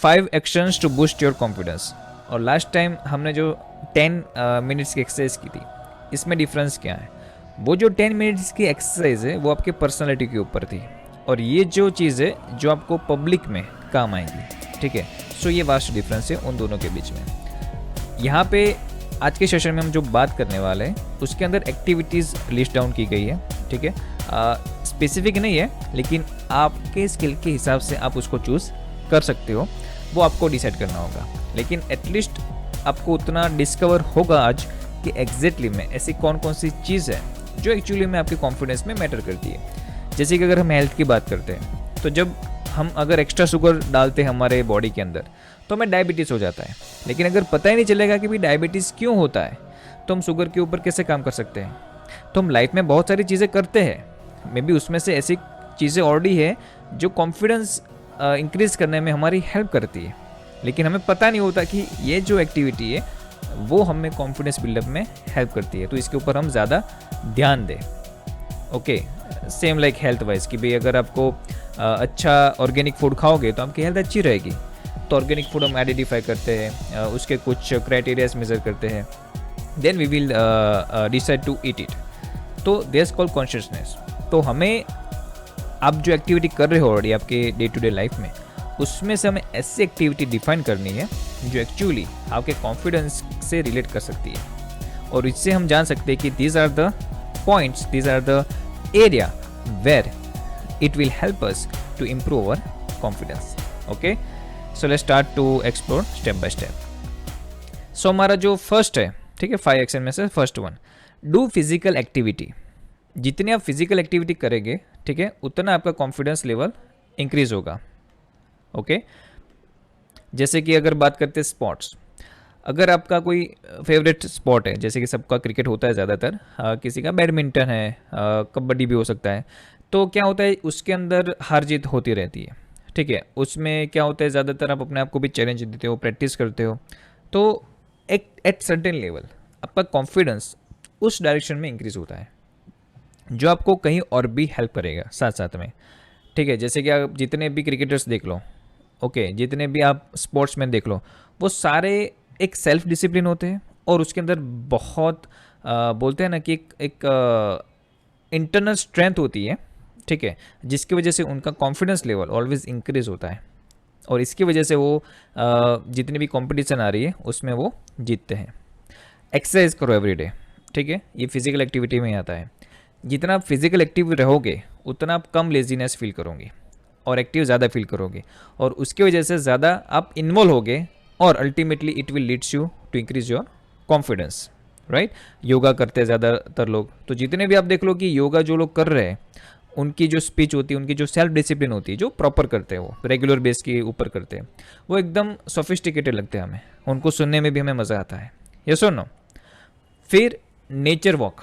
5 actions to boost your confidence. और last time हमने जो 10 मिनट्स की एक्सरसाइज की थी, इसमें डिफरेंस क्या है? वो जो 10 मिनट्स की एक्सरसाइज है वो आपके पर्सनालिटी के ऊपर थी, और ये जो चीज़ है जो आपको पब्लिक में काम आएंगी, ठीक है। सो ये वास्ट डिफरेंस है उन दोनों के बीच में। यहाँ पे आज के सेशन में हम जो बात करने वाले हैं उसके अंदर एक्टिविटीज़ लिस्ट डाउन की गई है, ठीक है। स्पेसिफिक नहीं है, लेकिन आपके स्किल के हिसाब से आप उसको चूज़ कर सकते हो, वो आपको डिसाइड करना होगा। लेकिन एटलीस्ट आपको उतना डिस्कवर होगा आज कि एग्जैक्टली में ऐसी कौन कौन सी चीज़ है जो एक्चुअली में आपके कॉन्फिडेंस में मैटर करती है। जैसे कि अगर हम हेल्थ की बात करते हैं, तो जब हम अगर एक्स्ट्रा शुगर डालते हैं हमारे बॉडी के अंदर तो हमें डायबिटीज़ हो जाता है। लेकिन अगर पता ही नहीं चलेगा कि भाई डायबिटीज़ क्यों होता है, तो हम शुगर के ऊपर कैसे काम कर सकते हैं? तो हम लाइफ में बहुत सारी चीज़ें करते हैं, मे बी उसमें से ऐसी चीज़ें ऑलरेडी है जो कॉन्फिडेंस इंक्रीज़ करने में हमारी हेल्प करती है, लेकिन हमें पता नहीं होता कि ये जो एक्टिविटी है वो हमें कॉन्फिडेंस बिल्डअप में हेल्प करती है, तो इसके ऊपर हम ज़्यादा ध्यान दें। Okay, same like health wise कि भाई अगर आपको अच्छा ऑर्गेनिक फूड खाओगे तो आपकी हेल्थ अच्छी रहेगी। तो ऑर्गेनिक फूड हम आइडेंटिफाई करते हैं, उसके कुछ क्राइटेरियाज मेजर करते हैं, then we will decide to eat it. तो दिस कॉल्ड कॉन्शियसनेस। तो हमें आप जो एक्टिविटी कर रहे हो ऑलरेडी आपके डे टू डे लाइफ में, उसमें से हमें ऐसी एक्टिविटी डिफाइन करनी है जो एक्चुअली आपके कॉन्फिडेंस से रिलेट कर सकती है, और इससे हम जान सकते हैं कि these are the points, these are the area where it will help us to improve our confidence. Okay, so let's start to explore step by step. So हमारा जो फर्स्ट है, ठीक है, 5 एक्शन में से first one, do physical activity. जितनी आप physical activity करेंगे, ठीक है, उतना आपका कॉन्फिडेंस लेवल इंक्रीज होगा। ओके, जैसे कि अगर बात करते हैं स्पोर्ट्स, अगर आपका कोई फेवरेट स्पोर्ट है, जैसे कि सबका क्रिकेट होता है ज़्यादातर, किसी का बैडमिंटन है, कबड्डी भी हो सकता है, तो क्या होता है उसके अंदर हार जीत होती रहती है, ठीक है। उसमें क्या होता है, ज़्यादातर आप अपने आप को भी चैलेंज देते हो, प्रैक्टिस करते हो, तो एक एट सर्टेन लेवल आपका कॉन्फिडेंस उस डायरेक्शन में इंक्रीज होता है, जो आपको कहीं और भी हेल्प करेगा साथ साथ में, ठीक है। जैसे कि आप जितने भी क्रिकेटर्स देख लो, ओके, जितने भी आप स्पोर्ट्समैन देख लो, वो सारे एक सेल्फ डिसिप्लिन होते हैं, और उसके अंदर बहुत बोलते हैं ना कि एक इंटरनल स्ट्रेंथ होती है, ठीक है, जिसकी वजह से उनका कॉन्फिडेंस लेवल ऑलवेज इंक्रीज होता है, और इसकी वजह से वो जितनी भी कंपटीशन आ रही है उसमें वो जीतते हैं। एक्सरसाइज करो एवरीडे, ठीक है, ये फिजिकल एक्टिविटी में आता है। जितना आप फिजिकल एक्टिव रहोगे उतना आप कम लेजीनेस फील करोगे और एक्टिव ज़्यादा फील करोगे, और उसकी वजह से ज़्यादा आप इन्वॉल्व होगे, और ultimately it will leads you to increase your confidence, right. Yoga करते हैं ज़्यादातर लोग, तो जितने भी आप देख लो कि योगा जो लोग कर रहे हैं, उनकी जो स्पीच होती है, उनकी जो सेल्फ डिसिप्लिन होती है, जो प्रॉपर करते हैं, वो रेगुलर बेस के ऊपर करते हैं, वो एकदम सोफिस्टिकेटेड लगते हैं हमें, उनको सुनने में भी हमें मज़ा आता है। यस और नो? फिर नेचर वॉक।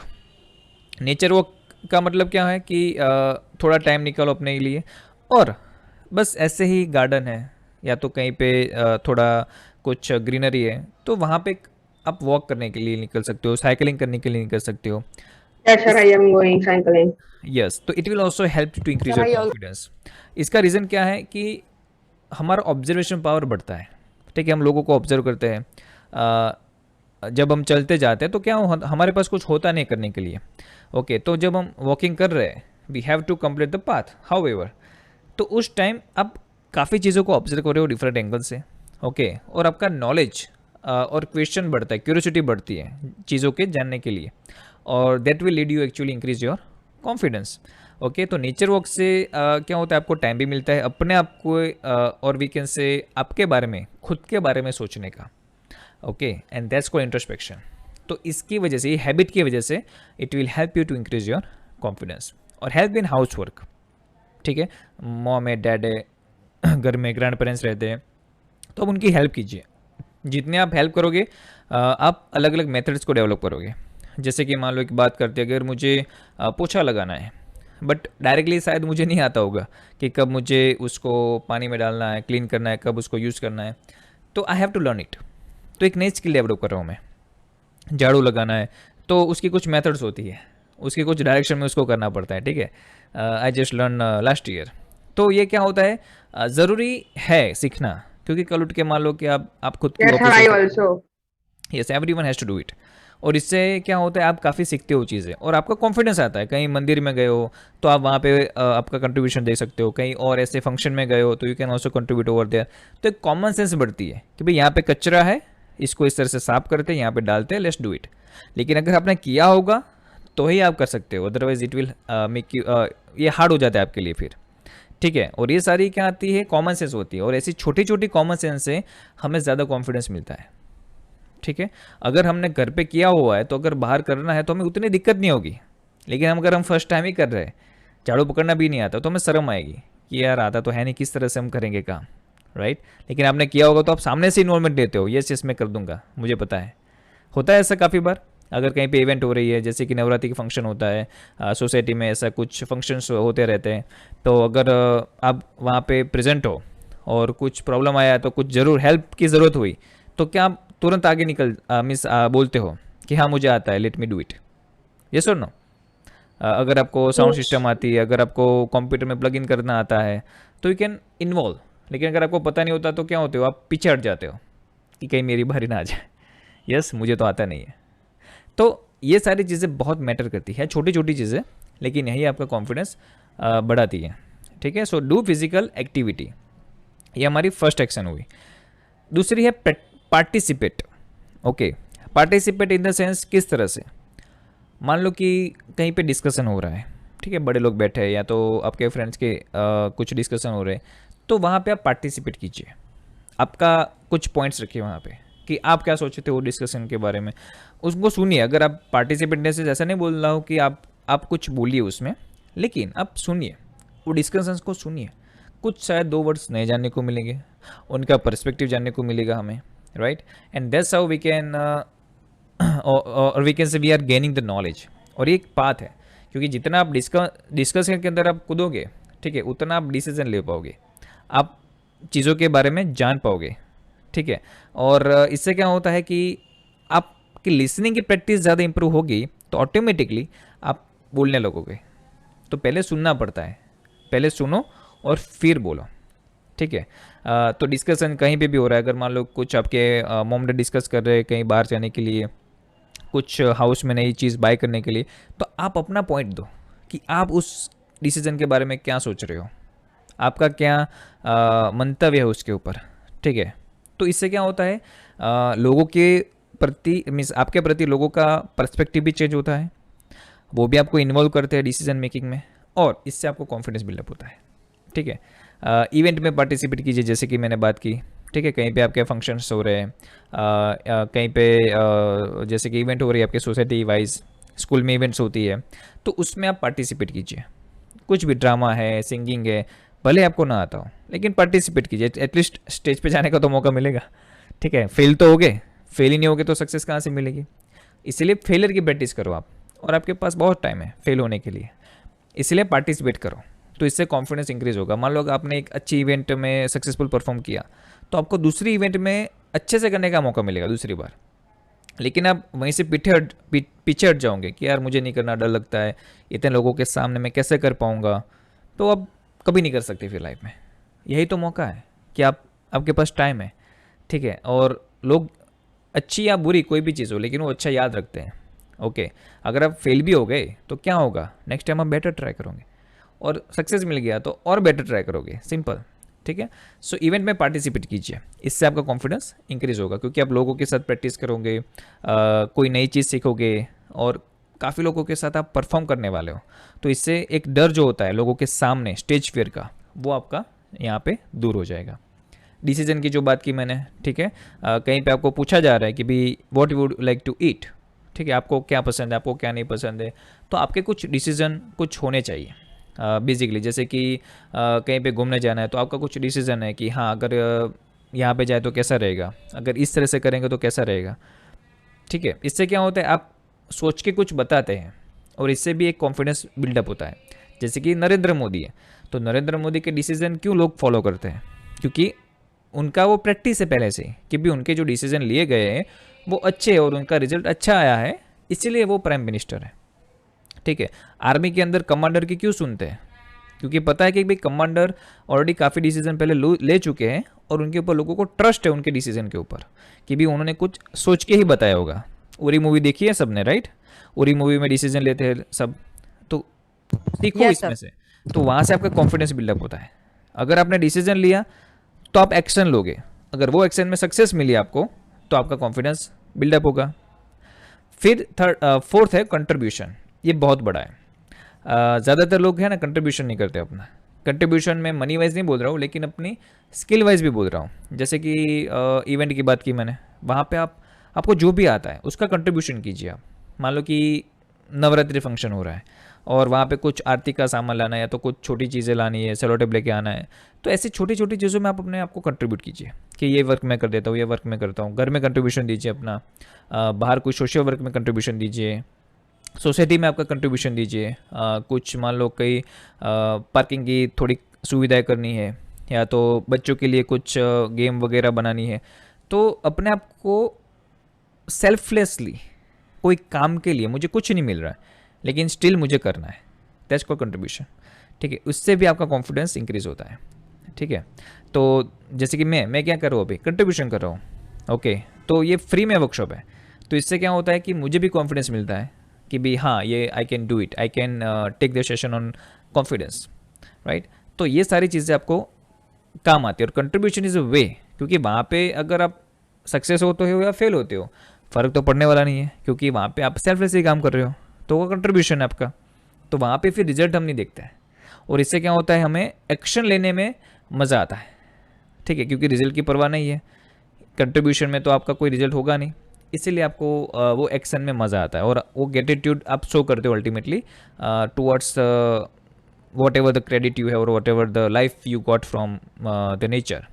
नेचर वॉक का मतलब क्या है कि थोड़ा टाइम निकालो अपने लिए, और बस ऐसे ही गार्डन है या तो कहीं पे थोड़ा कुछ ग्रीनरी है, तो वहाँ पे आप वॉक करने के लिए निकल सकते हो, साइकिलिंग करने के लिए निकल सकते हो। Yeah, sure, I am going cycling. Yes, तो it will also help to increase your confidence. इसका रीज़न क्या है कि हमारा ऑब्जर्वेशन पावर बढ़ता है, ठीक है। हम लोगों को ऑब्जर्व करते हैं, जब हम चलते जाते हैं तो क्या हमारे पास कुछ होता नहीं करने के लिए, ओके। तो जब हम वॉकिंग कर रहे हैं, we have to complete the path however, तो उस टाइम आप काफ़ी चीज़ों को ऑब्जर्व कर रहे हो डिफरेंट एंगल से, ओके, और आपका नॉलेज और क्वेश्चन बढ़ता है, क्यूरियोसिटी बढ़ती है चीज़ों के जानने के लिए, और that will lead you actually increase your confidence. Okay, तो नेचर वॉक से क्या होता है, आपको टाइम भी मिलता है अपने आप को और वीकेंड से आपके बारे में, खुद के बारे में सोचने का, okay, and that's called introspection. तो इसकी वजह से, ये हैबिट की वजह से, it will help you to increase your confidence. और हेल्प इन हाउस वर्क, ठीक है, मॉम है, डैड है, घर में ग्रैंड पेरेंट्स रहते हैं, तो अब उनकी हेल्प कीजिए। जितने आप हेल्प करोगे, आप अलग अलग मेथड्स को डेवलप करोगे। जैसे कि मान लो एक बात करते हैं, अगर मुझे पोछा लगाना है, बट डायरेक्टली शायद मुझे नहीं आता होगा कि कब मुझे उसको पानी में डालना है, क्लीन करना है, कब उसको यूज़ करना है, तो I have to learn it. तो एक नई स्किल डेवलप कर रहा हूँ मैं। झाड़ू लगाना है तो उसकी कुछ मेथड्स होती है, उसकी कुछ डायरेक्शन में उसको करना पड़ता है, ठीक है। I just learn last year. तो ये क्या होता है, ज़रूरी है सीखना, क्योंकि कल उठ के मान लो कि आप खुद की Yes, sir, I officer, also. Yes everyone has to do it. और इससे क्या होता है, आप काफ़ी सीखते हो चीज़ें और आपका कॉन्फिडेंस आता है। कहीं मंदिर में गए हो तो आप वहाँ पे आपका कंट्रीब्यूशन दे सकते हो, कहीं और ऐसे फंक्शन में गए हो तो you can also contribute over there. तो एक कॉमन सेंस बढ़ती है कि भाई यहाँ पे कचरा है, इसको इस तरह से साफ करते हैं, यहाँ पे डालते हैं, लेट्स डू इट। लेकिन अगर आपने किया होगा तो ही आप कर सकते हो, otherwise it will make you, ये हार्ड हो जाता है आपके लिए फिर। ठीक है, और ये सारी क्या आती है, कॉमन सेंस होती है, और ऐसी छोटी छोटी कॉमन सेंस से हमें ज़्यादा कॉन्फिडेंस मिलता है। ठीक है, अगर हमने घर पे किया हुआ है तो अगर बाहर करना है तो हमें उतनी दिक्कत नहीं होगी। लेकिन अगर हम फर्स्ट टाइम ही कर रहे हैं, झाड़ू पकड़ना भी नहीं आता, तो हमें शर्म आएगी कि यार आता तो है नहीं, किस तरह से हम करेंगे काम, राइट। लेकिन आपने किया होगा तो आप सामने से इन्वॉल्वमेंट देते हो, यस यस मैं कर दूंगा, मुझे पता है। होता है ऐसा काफ़ी बार, अगर कहीं पे इवेंट हो रही है, जैसे कि नवरात्रि का फंक्शन होता है, सोसाइटी में ऐसा कुछ फंक्शंस होते रहते हैं, तो अगर आप वहाँ पे प्रेजेंट हो और कुछ प्रॉब्लम आया तो कुछ ज़रूर हेल्प की ज़रूरत हुई, तो क्या आप तुरंत आगे निकल मीन्स बोलते हो कि हाँ मुझे आता है, let me do it, yes और नो। अगर आपको साउंड Yes. सिस्टम आती है, अगर आपको कंप्यूटर में प्लग इन करना आता है, तो यू कैन इन्वॉल्व। लेकिन अगर आपको पता नहीं होता तो क्या होते हो, आप पीछे हट जाते हो कि कहीं मेरी बारी ना आ जाए, यस मुझे तो आता नहीं है। तो ये सारी चीज़ें बहुत मैटर करती है, छोटी छोटी चीज़ें, लेकिन यही आपका कॉन्फिडेंस बढ़ाती है। ठीक है, सो डू फिजिकल एक्टिविटी, ये हमारी फर्स्ट एक्शन हुई। दूसरी है participate. Okay, participate in the sense किस तरह से, मान लो कि कहीं पे डिस्कशन हो रहा है, ठीक है, बड़े लोग बैठे हैं या तो आपके फ्रेंड्स के कुछ डिस्कशन हो रहे हैं, तो वहाँ पे आप पार्टिसिपेट कीजिए। आपका कुछ पॉइंट्स रखिए वहाँ पे कि आप क्या सोचते हो डिस्कशन के बारे में, उसको सुनिए। अगर आप पार्टिसिपेट ने से ऐसा नहीं बोल रहा हो कि आप कुछ बोलिए उसमें, लेकिन आप सुनिए, वो डिस्कशंस को सुनिए। कुछ शायद दो वर्ड्स नए जानने को मिलेंगे, उनका पर्सपेक्टिव जानने को मिलेगा हमें, right. And that's how we can, और we can say we are gaining the knowledge. और ये एक बात है, क्योंकि जितना आप डिस्कशन के अंदर आप कूदोगे, ठीक है, उतना आप डिसीजन ले पाओगे, आप चीज़ों के बारे में जान पाओगे। ठीक है, और इससे क्या होता है कि आपकी लिसनिंग की प्रैक्टिस ज़्यादा इंप्रूव होगी, तो ऑटोमेटिकली आप बोलने लगोगे। तो पहले सुनना पड़ता है, पहले सुनो और फिर बोलो। ठीक है, तो डिस्कशन कहीं पे भी हो रहा है, अगर मान लो कुछ आपके मॉम डैड डिस्कस कर रहे हैं कहीं बाहर जाने के लिए, कुछ हाउस में नई चीज़ बाय करने के लिए, तो आप अपना पॉइंट दो कि आप उस डिसीजन के बारे में क्या सोच रहे हो, आपका क्या मंतव्य है उसके ऊपर। ठीक है, तो इससे क्या होता है, लोगों के प्रति मीन्स आपके प्रति लोगों का पर्सपेक्टिव भी चेंज होता है, वो भी आपको इन्वॉल्व करते हैं डिसीजन मेकिंग में, और इससे आपको कॉन्फिडेंस बिल्डअप होता है। ठीक है, इवेंट में पार्टिसिपेट कीजिए, जैसे कि मैंने बात की। ठीक है, कहीं पे आपके फंक्शंस हो रहे हैं, कहीं पे जैसे कि इवेंट हो रही है आपके सोसाइटी वाइज, स्कूल में इवेंट्स होती है, तो उसमें आप पार्टिसिपेट कीजिए। कुछ भी ड्रामा है, सिंगिंग है, भले आपको ना आता हो, लेकिन पार्टिसिपेट कीजिए, एटलीस्ट स्टेज पे जाने का तो मौका मिलेगा। ठीक है, फेल तो हो गए, फेल ही नहीं होगे तो सक्सेस कहाँ से मिलेगी। इसीलिए फेलियर की प्रैक्टिस करो आप, और आपके पास बहुत टाइम है फेल होने के लिए, इसलिए पार्टिसिपेट करो। तो इससे कॉन्फिडेंस इंक्रीज होगा। मान लो आपने एक अच्छी इवेंट में सक्सेसफुल परफॉर्म किया, तो आपको दूसरी इवेंट में अच्छे से करने का मौका मिलेगा दूसरी बार। लेकिन आप वहीं से पीछे हट जाओगे कि यार मुझे नहीं करना, डर लगता है, इतने लोगों के सामने मैं कैसे कर पाऊँगा, तो अब कभी नहीं कर सकते फिर लाइफ में। यही तो मौका है कि आपके पास टाइम है। ठीक है, और लोग अच्छी या बुरी कोई भी चीज़ हो, लेकिन वो अच्छा याद रखते हैं। ओके, अगर आप फेल भी हो गए तो क्या होगा, नेक्स्ट टाइम आप बेटर ट्राई करोगे, और सक्सेस मिल गया तो और बेटर ट्राई करोगे, सिंपल। ठीक है, सो इवेंट में पार्टिसिपेट कीजिए, इससे आपका कॉन्फिडेंस इंक्रीज होगा, क्योंकि आप लोगों के साथ प्रैक्टिस करोगे, कोई नई चीज़ सीखोगे, और काफ़ी लोगों के साथ आप परफॉर्म करने वाले हो, तो इससे एक डर जो होता है लोगों के सामने स्टेज फियर का, वो आपका यहाँ पे दूर हो जाएगा। डिसीजन की जो बात की मैंने, ठीक है, कहीं पे आपको पूछा जा रहा है कि भी what you would like to eat, ठीक है, आपको क्या पसंद है, आपको क्या नहीं पसंद है, तो आपके कुछ डिसीजन कुछ होने चाहिए बेसिकली। जैसे कि कहीं पे घूमने जाना है, तो आपका कुछ डिसीजन है कि हाँ अगर यहाँ पे जाए तो कैसा रहेगा, अगर इस तरह से करेंगे तो कैसा रहेगा। ठीक है, इससे क्या होता है, आप सोच के कुछ बताते हैं, और इससे भी एक कॉन्फिडेंस बिल्डअप होता है। जैसे कि नरेंद्र मोदी है, तो नरेंद्र मोदी के डिसीजन क्यों लोग फॉलो करते हैं, क्योंकि उनका वो प्रैक्टिस है पहले से कि भी उनके जो डिसीजन लिए गए हैं वो अच्छे हैं और उनका रिजल्ट अच्छा आया है, इसीलिए वो प्राइम मिनिस्टर है। ठीक है, आर्मी के अंदर कमांडर की क्यों सुनते हैं, क्योंकि पता है कि भाई कमांडर ऑलरेडी काफ़ी डिसीजन पहले ले चुके हैं और उनके ऊपर लोगों को ट्रस्ट है उनके डिसीजन के ऊपर कि भी उन्होंने कुछ सोच के ही बताया होगा। उरी मूवी देखी है सबने, राइट? उरी मूवी में डिसीजन लेते हैं सब, तो सीखो यस इसमें सर। से। तो वहाँ से आपका कॉन्फिडेंस बिल्डअप होता है। अगर आपने डिसीजन लिया तो आप एक्शन लोगे, अगर वो एक्शन में सक्सेस मिली आपको तो आपका कॉन्फिडेंस बिल्डअप होगा। फिर फोर्थ है कंट्रीब्यूशन। ये बहुत बड़ा है। ज़्यादातर लोग हैं ना कंट्रीब्यूशन नहीं करते अपना। कंट्रीब्यूशन में मनी वाइज नहीं बोल रहा हूँ, लेकिन अपनी स्किल वाइज भी बोल रहा हूँ। जैसे कि इवेंट की बात की मैंने, वहाँ पे आपको जो भी आता है उसका कंट्रीब्यूशन कीजिए आप। मान लो कि नवरात्रि फंक्शन हो रहा है और वहाँ पे कुछ आरती का सामान लाना है या तो कुछ छोटी चीज़ें लानी है, सेलो टेप लेके आना है, तो ऐसी छोटी छोटी चीज़ों में आप अपने आप को कंट्रीब्यूट कीजिए कि ये वर्क मैं कर देता हूँ, ये वर्क मैं करता हूँ। घर में कंट्रीब्यूशन दीजिए अपना, बाहर कोई सोशल वर्क में कंट्रीब्यूशन दीजिए, सोसाइटी में आपका कंट्रीब्यूशन दीजिए। कुछ मान लो कई पार्किंग की थोड़ी सुविधाएं करनी है या तो बच्चों के लिए कुछ गेम वगैरह बनानी है, तो अपने आप को सेल्फलेसली कोई काम के लिए मुझे कुछ नहीं मिल रहा है लेकिन स्टिल मुझे करना है, दैट्स कॉल्ड कंट्रीब्यूशन। ठीक है, उससे भी आपका कॉन्फिडेंस इंक्रीज होता है। ठीक है, तो जैसे कि मैं क्या कर रहा हूँ अभी, कंट्रीब्यूशन कर रहा हूँ। ओके, तो ये फ्री में वर्कशॉप है, तो इससे क्या होता है कि मुझे भी कॉन्फिडेंस मिलता है कि भी हाँ ये I can do it, I can take the session on confidence, right? तो ये सारी चीज़ें आपको काम आती है और कंट्रीब्यूशन इज़ अ वे, क्योंकि वहाँ पे अगर आप सक्सेस होते हो या फेल होते हो फ़र्क तो पड़ने वाला नहीं है, क्योंकि वहाँ पे आप सेल्फलेसली काम कर रहे हो, तो वो कंट्रीब्यूशन है आपका। तो वहाँ पे फिर रिजल्ट हम नहीं देखते हैं और इससे क्या होता है, हमें एक्शन लेने में मज़ा आता है। ठीक है, क्योंकि रिजल्ट की परवाह नहीं है, कंट्रीब्यूशन में तो आपका कोई रिजल्ट होगा नहीं, इसीलिए आपको वो एक्शन में मज़ा आता है और वो ग्रेटिट्यूड आप शो करते हो ultimately towards whatever the credit you है और whatever the life you got from the nature.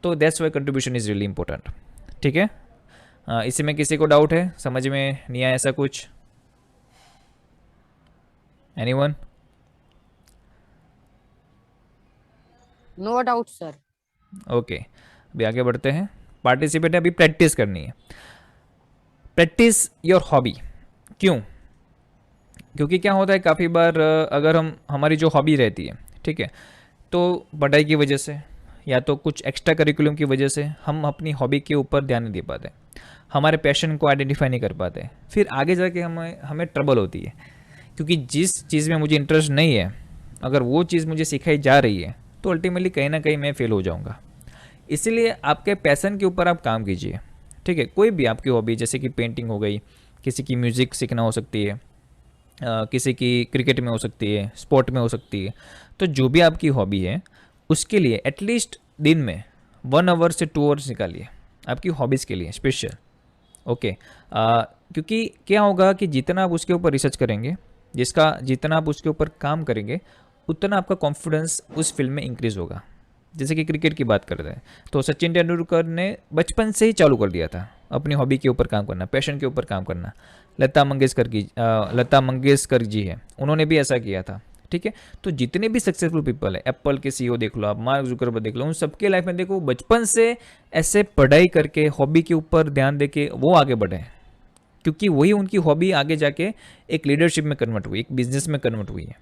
तो that's why contribution is really important. ठीक है, इसी में किसी को डाउट है, समझ में नहीं आया ऐसा कुछ? Anyone? No doubt sir. Okay, अभी आगे बढ़ते हैं। पार्टिसिपेट है, अभी प्रैक्टिस करनी है। Practice your hobby. क्यों? क्योंकि क्या होता है काफ़ी बार अगर हमारी जो हॉबी रहती है, ठीक है, तो पढ़ाई की वजह से या तो कुछ एक्स्ट्रा करिकुलम की वजह से हम अपनी हॉबी के ऊपर ध्यान नहीं दे पाते, हमारे पैशन को आइडेंटिफाई नहीं कर पाते, फिर आगे जाके हमें ट्रबल होती है। क्योंकि जिस चीज़ में मुझे इंटरेस्ट नहीं है, अगर वो चीज़ मुझे सिखाई जा रही है तो अल्टीमेटली कहीं ना कहीं मैं फेल हो जाऊँगा। इसीलिए आपके पैशन के ऊपर आप काम कीजिए। ठीक है, कोई भी आपकी हॉबी, जैसे कि पेंटिंग हो गई, किसी की म्यूज़िक सीखना हो सकती है, किसी की क्रिकेट में हो सकती है, स्पोर्ट में हो सकती है। तो जो भी आपकी हॉबी है उसके लिए एटलीस्ट दिन में 1 आवर से 2 आवर्स निकालिए आपकी हॉबीज़ के लिए स्पेशल। ओके, क्योंकि क्या होगा कि जितना आप उसके ऊपर रिसर्च करेंगे, जितना आप उसके ऊपर काम करेंगे, उतना आपका कॉन्फिडेंस उस फील्ड में इंक्रीज़ होगा। जैसे कि क्रिकेट की बात करते हैं तो सचिन तेंदुलकर ने बचपन से ही चालू कर दिया था अपनी हॉबी के ऊपर काम करना, पैशन के ऊपर काम करना। लता मंगेशकर जी है, उन्होंने भी ऐसा किया था। ठीक है, तो जितने भी सक्सेसफुल पीपल है, एप्पल के सीईओ देख लो आप, मार्क जुकरबर्ग देख लो, उन सबके लाइफ में देखो बचपन से ऐसे पढ़ाई करके हॉबी के ऊपर ध्यान देके वो आगे बढ़े, क्योंकि वही उनकी हॉबी आगे जाके एक लीडरशिप में कन्वर्ट हुई, एक बिजनेस में कन्वर्ट हुई है।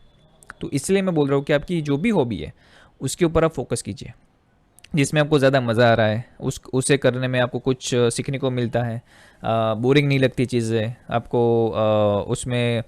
तो इसलिए मैं बोल रहा हूँ कि आपकी जो भी हॉबी है उसके ऊपर आप फोकस कीजिए, जिसमें आपको ज़्यादा मज़ा आ रहा है, उसे करने में आपको कुछ सीखने को मिलता है, बोरिंग नहीं लगती चीज़ें आपको, उसमें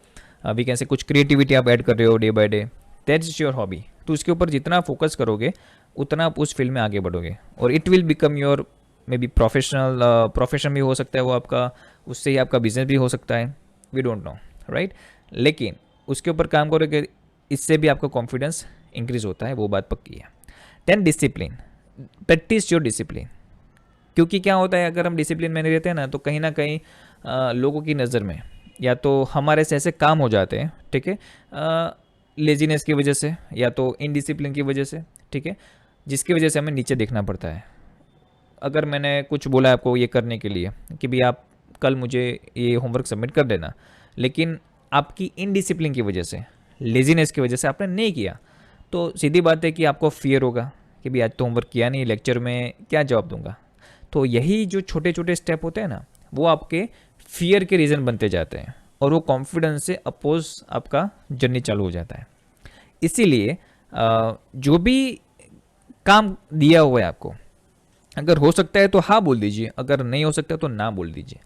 वी कैन से कुछ क्रिएटिविटी आप ऐड कर रहे हो day by day, that's your hobby. तो उसके ऊपर जितना फोकस करोगे उतना आप उस फील्ड में आगे बढ़ोगे और it will become your may be profession भी हो सकता है वो आपका, उससे ही आपका बिजनेस भी हो सकता है, वी डोंट नो, राइट? लेकिन उसके ऊपर काम करोगे, इससे भी आपका कॉन्फिडेंस इंक्रीज होता है, वो बात पक्की है। Then discipline, practice your discipline. क्योंकि क्या होता है, अगर हम डिसिप्लिन में नहीं रहते हैं ना, तो कहीं ना कहीं लोगों की नज़र में या तो हमारे से ऐसे काम हो जाते हैं, ठीक है, लेजीनेस की वजह से या तो इनडिसिप्लिन की वजह से, ठीक है, जिसकी वजह से हमें नीचे देखना पड़ता है। अगर मैंने कुछ बोला आपको ये करने के लिए कि भी आप कल मुझे ये होमवर्क सबमिट कर देना, लेकिन आपकी इनडिसिप्लिन की वजह से, लेजीनेस की वजह से आपने नहीं किया, तो सीधी बात है कि आपको फियर होगा कि भी आज तो होमवर्क किया नहीं, लेक्चर में क्या जवाब दूंगा। तो यही जो छोटे छोटे स्टेप होते हैं ना, वो आपके फियर के रीज़न बनते जाते हैं, और वो कॉन्फिडेंस से अपोज आपका जर्नी चालू हो जाता है। इसीलिए जो भी काम दिया हुआ है आपको, अगर हो सकता है तो हाँ बोल दीजिए, अगर नहीं हो सकता तो ना बोल दीजिए।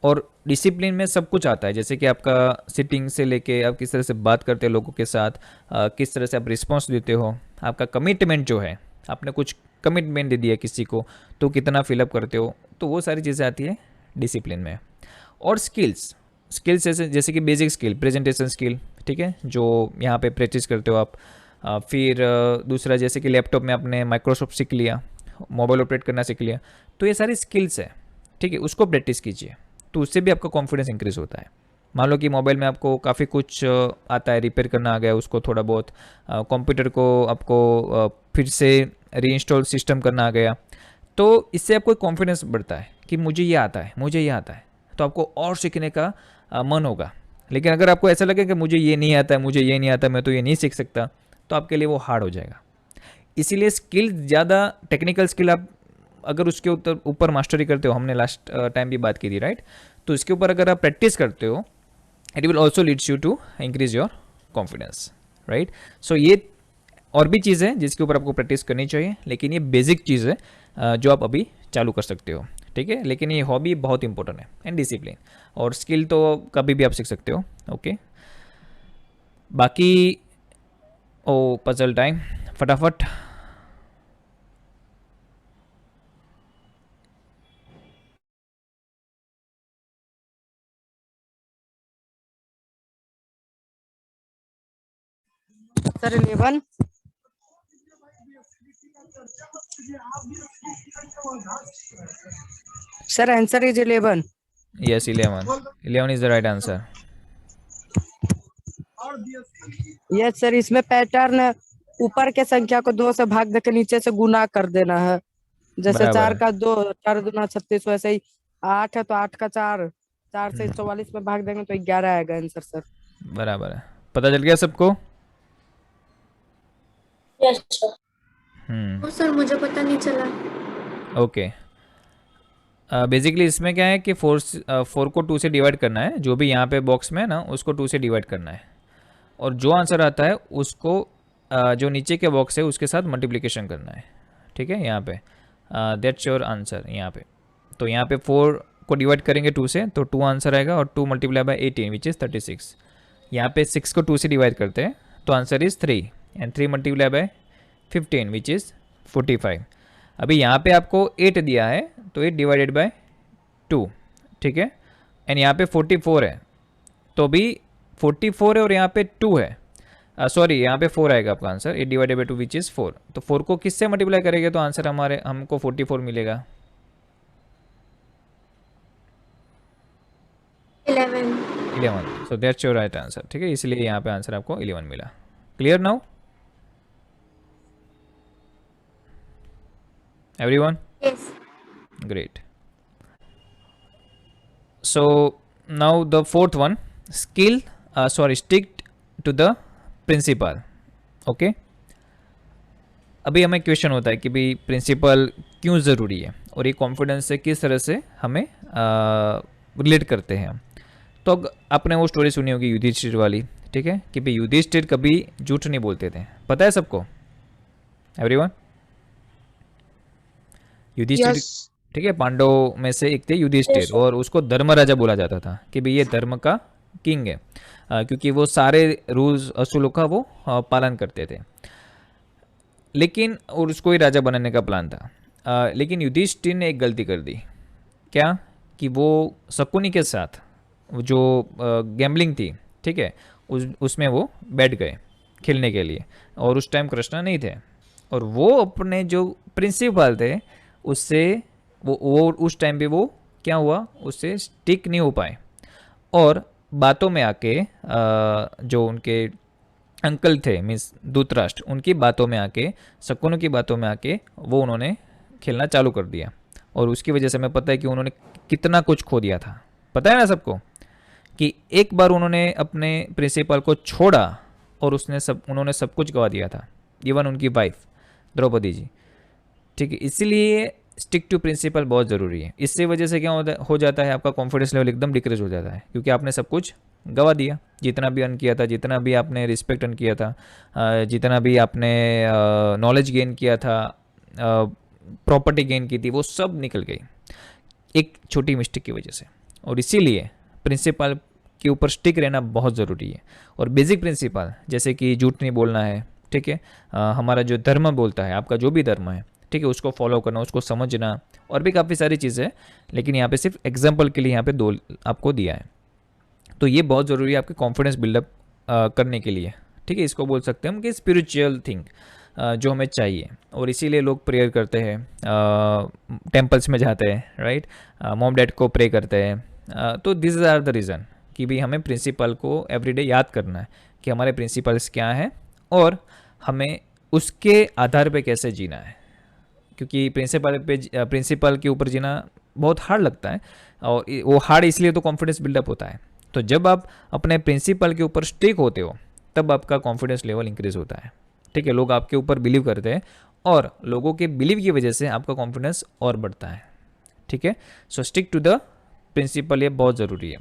और डिसिप्लिन में सब कुछ आता है, जैसे कि आपका सिटिंग से लेके आप किस तरह से बात करते हो लोगों के साथ, किस तरह से आप रिस्पॉन्स देते हो, आपका कमिटमेंट जो है, आपने कुछ कमिटमेंट दे दिया किसी को तो कितना फिलअप करते हो, तो वो सारी चीज़ें आती है डिसिप्लिन में। और स्किल्स, स्किल्स जैसे जैसे कि बेसिक स्किल, प्रेजेंटेशन स्किल, ठीक है, जो यहाँ पे प्रैक्टिस करते हो आप। फिर दूसरा जैसे कि लैपटॉप में आपने माइक्रोसॉफ्ट सीख लिया, मोबाइल ऑपरेट करना सीख लिया, तो ये सारी स्किल्स है, ठीक है, उसको प्रैक्टिस कीजिए, तो उससे भी आपका कॉन्फिडेंस इंक्रीज होता है। मान लो कि मोबाइल में आपको काफ़ी कुछ आता है, रिपेयर करना आ गया उसको थोड़ा बहुत, कंप्यूटर को आपको फिर से री इंस्टॉल सिस्टम करना आ गया, तो इससे आपको कॉन्फिडेंस बढ़ता है कि मुझे ये आता है, मुझे ये आता है, तो आपको और सीखने का मन होगा। लेकिन अगर आपको ऐसा लगे कि मुझे ये नहीं आता है, मुझे ये नहीं आता, मैं तो ये नहीं सीख सकता, तो आपके लिए वो हार्ड हो जाएगा। इसीलिए स्किल ज़्यादा, टेक्निकल स्किल आप अगर उसके ऊपर मास्टरी करते हो, हमने लास्ट टाइम भी बात की थी, राइट, तो इसके ऊपर अगर आप प्रैक्टिस करते हो, it will also leads you to increase your confidence, right. So ये और भी चीज़ है जिसके ऊपर आपको प्रैक्टिस करनी चाहिए, लेकिन ये बेसिक चीज़ है जो आप अभी चालू कर सकते हो, ठीक है। लेकिन ये हॉबी बहुत इंपॉर्टेंट है, एंड डिसिप्लिन। और स्किल तो कभी भी आप सीख सकते हो, ओके। बाकी ओ पजल टाइम, फटाफट। Sir 11। Sir answer is 11। Yes, 11, 11 is the right answer. Yes sir, इसमें पैटर्न ऊपर के संख्या को 2 से भाग देकर नीचे से गुना कर देना है। जैसे बराबर 4 है, का 2, 4 दूना 36, वैसे ही 8 है तो 8 का 4, 4 से 44 में भाग देंगे तो 11 आएगा आंसर सर। बराबर है। पता चल गया सबको? Yes sir. हम्म, सर मुझे पता नहीं चला। ओके। बेसिकली इसमें क्या है कि 4 को 2 से डिवाइड करना है, जो भी यहाँ पे बॉक्स में है ना उसको 2 से डिवाइड करना है, और जो आंसर आता है उसको जो नीचे के बॉक्स है उसके साथ मल्टीप्लिकेशन करना है, ठीक है। यहाँ पे दैट्स योर आंसर यहाँ पे। तो यहाँ पे 4 को डिवाइड करेंगे 2 से तो 2 आंसर आएगा, और 2 मल्टीप्लाई बाय 18 विच इज़ 36। यहाँ पे 6 को 2 से डिवाइड करते हैं तो answer is 3, and 3 multiply by 15 which is 45। अभी यहाँ पे आपको 8 दिया है तो 8 डिवाइडेड बाय 2, ठीक है। एंड यहाँ पे 44 है, तो भी 44 है और यहाँ पे 2 है, सॉरी यहाँ पे 4 आएगा आपका answer, 8 divided by 2 which is 4। तो 4 को किससे मल्टीप्लाई करेंगे तो आंसर हमको 44 मिलेगा। 11, so that's your right answer, ठीक है। इसलिए यहाँ पे आंसर आपको 11 मिला। Clear now everyone? Yes. Great. So now the fourth one, stick to the principal. Okay. अभी हमें क्वेश्चन होता है कि भाई प्रिंसिपल क्यों ज़रूरी है और ये कॉन्फिडेंस से किस तरह से हमें रिलेट करते हैं। तो अब आपने वो स्टोरी सुनी होगी युधिष्ठिर वाली, ठीक है, कि भाई युधिष्ठिर कभी झूठ नहीं बोलते थे, पता है सबको? एवरीवन? युधिष्ठिर, Yes. ठीक है, पांडवों में से एक थे युधिष्ठिर, और उसको धर्म राजा बोला जाता था कि भाई ये धर्म का किंग है, क्योंकि वो सारे रूल्स असूलों का वो पालन करते थे। लेकिन और उसको ही राजा बनाने का प्लान था, लेकिन युधिष्ठिर ने एक गलती कर दी। क्या? कि वो शकुनी के साथ वो जो गैम्बलिंग थी, ठीक है, उसमें वो बैठ गए खेलने के लिए, और उस टाइम कृष्ण नहीं थे, और वो अपने जो प्रिंसिपल थे उससे वो उस टाइम पे वो क्या हुआ, उससे स्टिक नहीं हो पाए, और बातों में आके जो उनके अंकल थे मीन्स धृतराष्ट्र, उनकी बातों में आके, शकुनी की बातों में आके वो उन्होंने खेलना चालू कर दिया, और उसकी वजह से हमें पता है कि उन्होंने कितना कुछ खो दिया था। पता है ना सबको कि एक बार उन्होंने अपने प्रिंसिपल को छोड़ा और उन्होंने सब कुछ गवा दिया था, इवन उनकी वाइफ द्रौपदी जी, ठीक है। इसीलिए स्टिक टू प्रिंसिपल बहुत ज़रूरी है। इससे वजह से क्या हो जाता है, आपका कॉन्फिडेंस लेवल एकदम डिक्रीज हो जाता है, क्योंकि आपने सब कुछ गवा दिया, जितना भी अर्न किया था, जितना भी आपने रिस्पेक्ट अर्न किया था, जितना भी आपने नॉलेज गेन किया था, प्रॉपर्टी गेन की थी, वो सब निकल गई एक छोटी मिस्टेक की वजह से। और इसीलिए प्रिंसिपल के ऊपर स्टिक रहना बहुत ज़रूरी है। और बेसिक प्रिंसिपल जैसे कि झूठ नहीं बोलना है, ठीक है, हमारा जो धर्म बोलता है, आपका जो भी धर्म है, ठीक है, उसको फॉलो करना, उसको समझना, और भी काफ़ी सारी चीज़ें, लेकिन यहाँ पे सिर्फ एग्जाम्पल के लिए यहाँ पे 2 आपको दिया है। तो ये बहुत ज़रूरी है आपके कॉन्फिडेंस बिल्डअप करने के लिए, ठीक है। इसको बोल सकते हैं हम कि स्पिरिचुअल थिंग जो हमें चाहिए। और इसीलिए लोग प्रेयर करते हैं, टेम्पल्स में जाते हैं, राइट, मॉम डैड को प्रे करते हैं। तो दिस आर द रीज़न कि भाई हमें प्रिंसिपल को एवरीडे याद करना है कि हमारे प्रिंसिपल्स क्या हैं और हमें उसके आधार पे कैसे जीना है। क्योंकि प्रिंसिपल के ऊपर जीना बहुत हार्ड लगता है, और वो हार्ड इसलिए तो कॉन्फिडेंस बिल्डअप होता है। तो जब आप अपने प्रिंसिपल के ऊपर स्टिक होते हो तब आपका कॉन्फिडेंस लेवल इंक्रीज होता है, ठीक है। लोग आपके ऊपर बिलीव करते हैं और लोगों के बिलीव की वजह से आपका कॉन्फिडेंस और बढ़ता है, ठीक है। So stick to the principle, ये बहुत ज़रूरी है।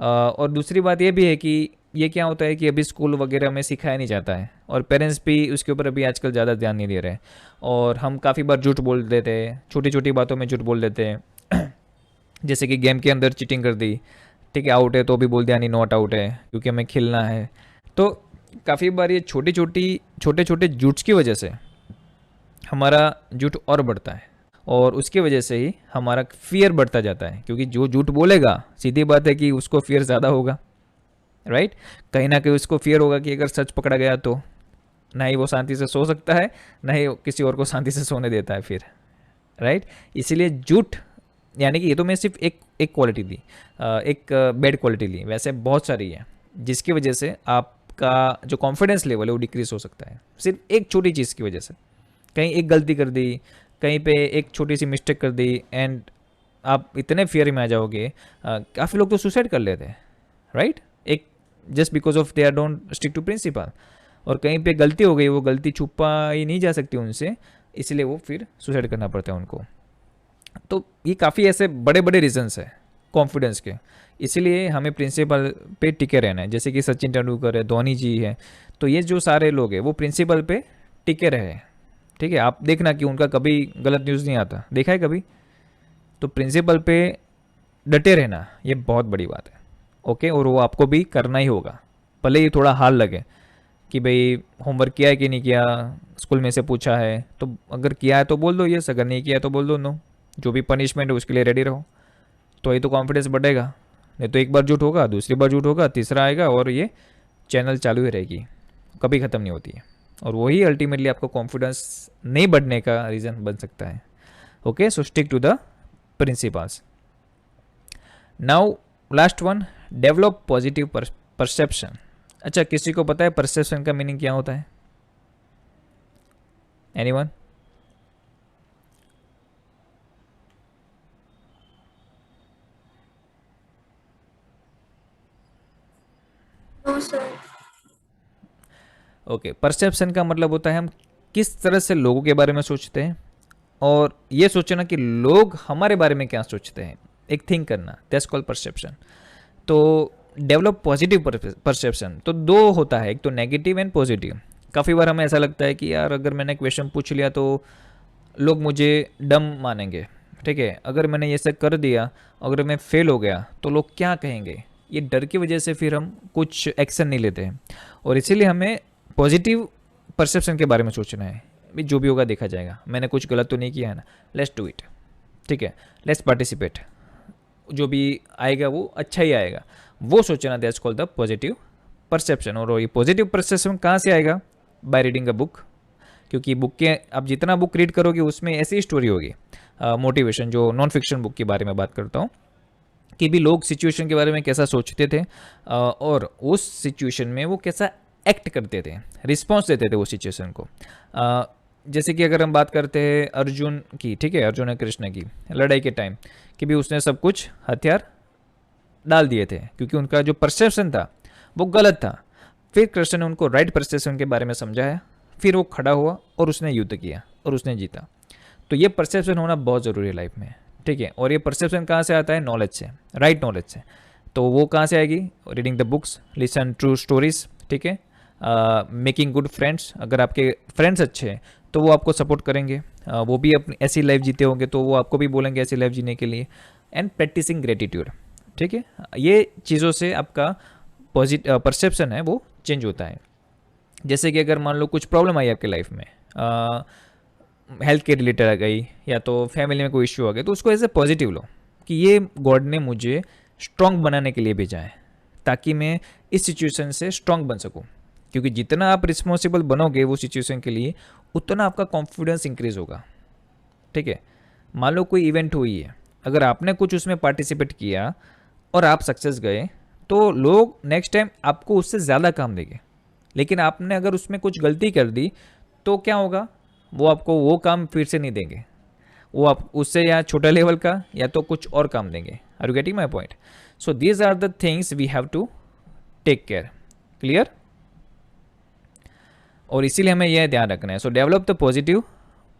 और दूसरी बात ये भी है कि ये क्या होता है कि अभी स्कूल वगैरह में सिखाया नहीं जाता है, और पेरेंट्स भी उसके ऊपर अभी आजकल ज़्यादा ध्यान नहीं दे रहे हैं, और हम काफ़ी बार झूठ बोल देते हैं, छोटी छोटी बातों में झूठ बोल देते हैं। जैसे कि गेम के अंदर चीटिंग कर दी, ठीक है, आउट है तो भी बोल दिया नहीं नॉट आउट है क्योंकि हमें खेलना है। तो काफ़ी बार ये छोटे छोटे झूठ की वजह से हमारा झूठ और बढ़ता है, और उसकी वजह से ही हमारा फियर बढ़ता जाता है। क्योंकि जो झूठ बोलेगा, सीधी बात है कि उसको फियर ज़्यादा होगा, राइट। कहीं ना कहीं उसको फियर होगा कि अगर सच पकड़ा गया तो ना ही वो शांति से सो सकता है, ना ही किसी और को शांति से सोने देता है फिर, राइट। इसीलिए झूठ, यानी कि ये तो मैं सिर्फ एक क्वालिटी दी, एक बैड क्वालिटी ली, वैसे बहुत सारी है जिसकी वजह से आपका जो कॉन्फिडेंस लेवल है वो डिक्रीज हो सकता है, सिर्फ एक छोटी चीज़ की वजह से। कहीं एक गलती कर दी, कहीं पे एक छोटी सी मिस्टेक कर दी, एंड आप इतने फियर में आ जाओगे। काफ़ी लोग तो सुसाइड कर लेते हैं, राइट, एक just because of they are don't stick to principle. और कहीं पे गलती हो गई, वो गलती छुपाई नहीं जा सकती उनसे, इसलिए वो फिर सुसाइड करना पड़ता है उनको। तो ये काफ़ी ऐसे बड़े बड़े रीजंस है कॉन्फिडेंस के, इसीलिए हमें प्रिंसिपल पे टिके रहना है। जैसे कि सचिन तेंदुलकर है, धोनी जी है, तो ये जो सारे लोग हैं वो प्रिंसिपल पे टिके रहे, ठीक है। आप देखना कि उनका कभी गलत न्यूज़ नहीं आता, देखा है कभी? तो प्रिंसिपल पे डटे रहना ये बहुत बड़ी बात है, ओके। और वो आपको भी करना ही होगा, भले ही थोड़ा हाल लगे कि भाई होमवर्क किया है कि नहीं किया, स्कूल में से पूछा है तो अगर किया है तो बोल दो यस, अगर नहीं किया तो बोल दो नो। जो भी पनिशमेंट है उसके लिए रेडी रहो, तो ये तो कॉन्फिडेंस बढ़ेगा। नहीं तो एक बार झूठ होगा, दूसरी बार झूठ होगा, तीसरा आएगा, और ये चैनल चालू ही रहेगी, कभी ख़त्म नहीं होती है। और वही अल्टीमेटली आपको कॉन्फिडेंस नहीं बढ़ने का रीज़न बन सकता है, okay. So stick to the principles. Now last one, develop positive perception. अच्छा, किसी को पता है परसेप्शन का मीनिंग क्या होता है? Anyone? No sir. Okay, perception का मतलब होता है हम किस तरह से लोगों के बारे में सोचते हैं, और ये सोचना कि लोग हमारे बारे में क्या सोचते हैं, एक थिंक करना, दैट्स कॉल्ड परसेप्शन। तो डेवलप पॉजिटिव परसेप्शन तो 2 होता है, एक तो नेगेटिव एंड पॉजिटिव। काफ़ी बार हमें ऐसा लगता है कि यार अगर मैंने क्वेश्चन पूछ लिया तो लोग मुझे डम मानेंगे, ठीक है, अगर मैंने ये सब कर दिया, अगर मैं फेल हो गया तो लोग क्या कहेंगे, ये डर की वजह से फिर हम कुछ एक्शन नहीं लेते हैं। और इसीलिए हमें पॉजिटिव परसेप्शन के बारे में सोचना है, भी जो भी होगा देखा जाएगा, मैंने कुछ गलत तो नहीं किया है ना, लेट्स डू इट, ठीक है, लेट्स पार्टिसिपेट, जो भी आएगा वो अच्छा ही आएगा, वो सोचना, that's called the positive perception. और ये पॉजिटिव परसेप्शन कहाँ से आएगा? By reading a book. क्योंकि बुक के आप जितना बुक रीड करोगे उसमें ऐसी स्टोरी होगी, मोटिवेशन, जो नॉन फिक्शन बुक के बारे में बात करता हूँ, कि भी लोग सिचुएशन के बारे में कैसा सोचते थे, और उस सिचुएशन में वो कैसा एक्ट करते थे, रिस्पॉन्स देते थे वो सिचुएशन को। जैसे कि अगर हम बात करते हैं अर्जुन की, ठीक है, अर्जुन और कृष्ण की लड़ाई के टाइम, कि भी उसने सब कुछ हथियार डाल दिए थे क्योंकि उनका जो परसेप्शन था वो गलत था। फिर कृष्ण ने उनको राइट परसेप्शन के बारे में समझाया, फिर वो खड़ा हुआ और उसने युद्ध किया और उसने जीता। तो ये परसेप्शन होना बहुत ज़रूरी है लाइफ में, ठीक है। और ये परसेप्शन कहाँ से आता है? नॉलेज से, राइट नॉलेज से। तो वो कहाँ से आएगी? Reading the books, listen true stories, ठीक है, मेकिंग गुड फ्रेंड्स, अगर आपके फ्रेंड्स अच्छे हैं तो वो आपको सपोर्ट करेंगे, वो भी अपनी ऐसी लाइफ जीते होंगे तो वो आपको भी बोलेंगे ऐसी लाइफ जीने के लिए। एंड प्रैक्टिसिंग ग्रेटिट्यूड, ठीक है, ये चीज़ों से आपका परसेप्शन है वो चेंज होता है। जैसे कि अगर मान लो कुछ प्रॉब्लम आई आपके लाइफ में, हेल्थ के रिलेटेड आ गई या तो फैमिली में कोई इश्यू आ गया, तो उसको एज ए पॉजिटिव लो कि ये गॉड ने मुझे स्ट्रांग बनाने के लिए भेजा है ताकि मैं इस सिचुएशन से स्ट्रांग बन सकूं। क्योंकि जितना आप रिस्पॉन्सिबल बनोगे वो सिचुएशन के लिए, उतना आपका कॉन्फिडेंस इंक्रीज होगा, ठीक है। मान लो कोई इवेंट हुई है, अगर आपने कुछ उसमें पार्टिसिपेट किया और आप सक्सेस गए, तो लोग नेक्स्ट टाइम आपको उससे ज़्यादा काम देंगे। लेकिन आपने अगर उसमें कुछ गलती कर दी तो क्या होगा? वो आपको वो काम फिर से नहीं देंगे, वो आप उससे या छोटा लेवल का या तो कुछ और काम देंगे। Are you getting my point? So these are the things we have to take care. Clear? और इसीलिए हमें यह ध्यान रखना है। So develop the positive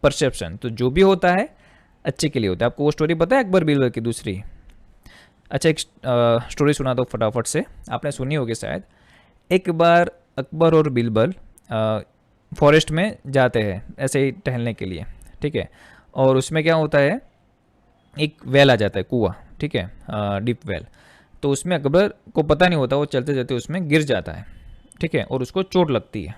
perception. तो जो भी होता है अच्छे के लिए होता है। आपको वो स्टोरी पता है अकबर बीरबल की दूसरी? अच्छा, एक स्टोरी सुना दो फटाफट से, आपने सुनी होगी शायद। एक बार अकबर और बीरबल फॉरेस्ट में जाते हैं ऐसे ही टहलने के लिए, ठीक है। और उसमें क्या होता है, एक वेल आ जाता है, कुआं, ठीक है, डीप वेल। तो उसमें अकबर को पता नहीं होता, वो चलते चलते उसमें गिर जाता है, ठीक है, और उसको चोट लगती है।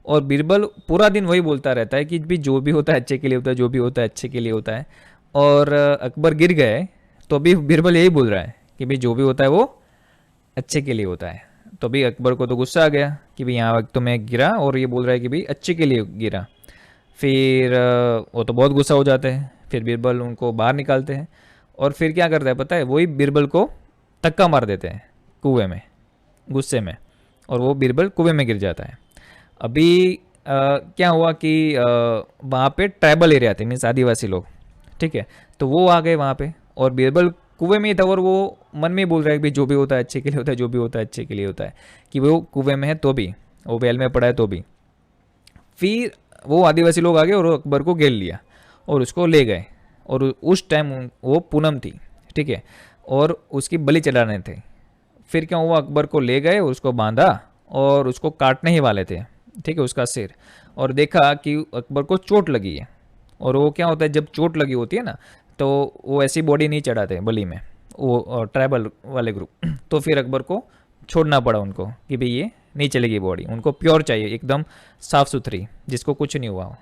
और बीरबल पूरा दिन वही बोलता रहता है कि भी जो भी होता है अच्छे के लिए होता है, जो भी होता है अच्छे के लिए होता है। और अकबर गिर गए तो अभी बीरबल यही बोल रहा है कि भाई जो भी होता है वो अच्छे के लिए होता है। तो अभी अकबर को तो गुस्सा आ गया कि भाई यहाँ तो मैं गिरा और ये बोल रहा है कि भाई अच्छे के लिए गिरा। फिर वो तो बहुत गुस्सा हो जाते हैं। फिर बीरबल उनको बाहर निकालते हैं और फिर क्या करता है पता है, वही बीरबल को धक्का मार देते हैं कुएं में, गुस्से में, और वो बीरबल कुएं में गिर जाता है। अभी क्या हुआ कि वहाँ पे ट्राइबल एरिया थे, मीन्स आदिवासी लोग, ठीक है, तो वो आ गए वहाँ पे और बीरबल कुएं में ही था और वो मन में ही बोल रहा है कि जो भी होता है अच्छे के लिए होता है, जो भी होता है अच्छे के लिए होता है, कि वो कुएं में है तो भी, वो वेल में पड़ा है तो भी। फिर वो आदिवासी लोग आ गए और अकबर को घेर लिया और उसको ले गए। और उस टाइम वो पूनम थी, ठीक है, और उसकी बलि चढ़ाने थे। फिर क्या हुआ, अकबर को ले गए, उसको बांधा और उसको काटने ही वाले थे, ठीक है, उसका सिर। और देखा कि अकबर को चोट लगी है। और वो क्या होता है, जब चोट लगी होती है ना, तो वो ऐसी बॉडी नहीं चढ़ाते बलि में, वो ट्राइबल वाले ग्रुप। तो फिर अकबर को छोड़ना पड़ा उनको कि भाई ये नहीं चलेगी बॉडी, उनको प्योर चाहिए, एकदम साफ़ सुथरी, जिसको कुछ नहीं हुआ हो।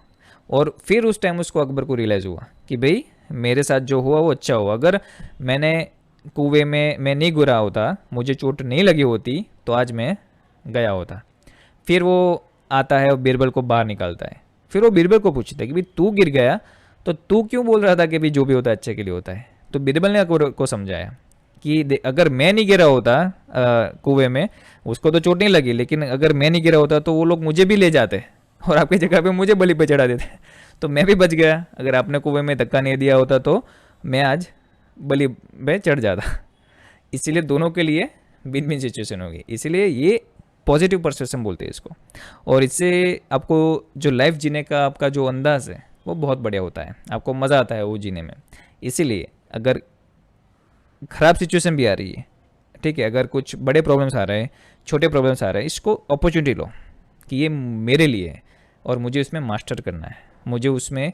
और फिर उस टाइम उसको अकबर को रियलाइज़ हुआ कि भाई मेरे साथ जो हुआ वो अच्छा हुआ, अगर मैंने कुएं में मैं नहीं गिरा होता, मुझे चोट नहीं लगी होती, तो आज मैं गया होता। फिर वो आता है और बीरबल को बाहर निकालता है। फिर वो बीरबल को पूछता है कि भाई तू गिर गया तो तू क्यों बोल रहा था कि भाई जो भी होता है अच्छे के लिए होता है? तो बीरबल ने अकबर को समझाया कि अगर मैं नहीं गिरा होता कुएं में, उसको तो चोट नहीं लगी, लेकिन अगर मैं नहीं गिरा होता तो वो लोग मुझे भी ले जाते और आपकी जगह पे मुझे बलि पे चढ़ा देते, तो मैं भी बच गया। अगर आपने कुएं में धक्का नहीं दिया होता तो मैं आज बलि पे चढ़ जाता। इसीलिए दोनों के लिए विन विन सिचुएशन होगी। इसीलिए ये पॉजिटिव परसेप्शन बोलते हैं इसको। और इससे आपको जो लाइफ जीने का आपका जो अंदाज है वो बहुत बढ़िया होता है, आपको मज़ा आता है वो जीने में। इसीलिए अगर ख़राब सिचुएशन भी आ रही है, ठीक है, अगर कुछ बड़े प्रॉब्लम्स आ रहे हैं, छोटे प्रॉब्लम्स आ रहे हैं, इसको अपॉर्चुनिटी लो कि ये मेरे लिए है और मुझे उसमें मास्टर करना है, मुझे उसमें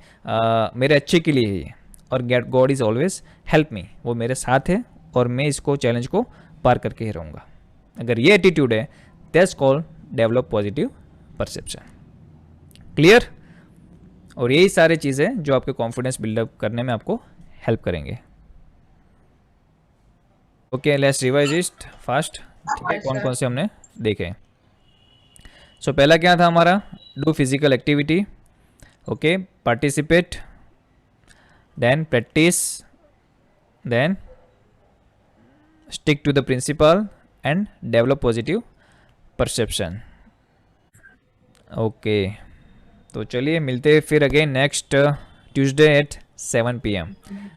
मेरे अच्छे के लिए ही है। और God is always help me, वो मेरे साथ है और मैं इसको चैलेंज को पार करके ही रहूँगा। अगर ये एटीट्यूड है, that's called develop positive perception. Clear? और यही सारी चीज़ें जो आपके कॉन्फिडेंस बिल्डअप करने में आपको हेल्प करेंगे। Okay, let's revise it fast. ठीक है, कौन कौन से हमने देखे। सो पहला क्या था हमारा, do physical activity, okay, participate, then practice, then stick to the principle and develop positive perception. Okay, तो चलिए मिलते हैं फिर again next Tuesday at 7 PM।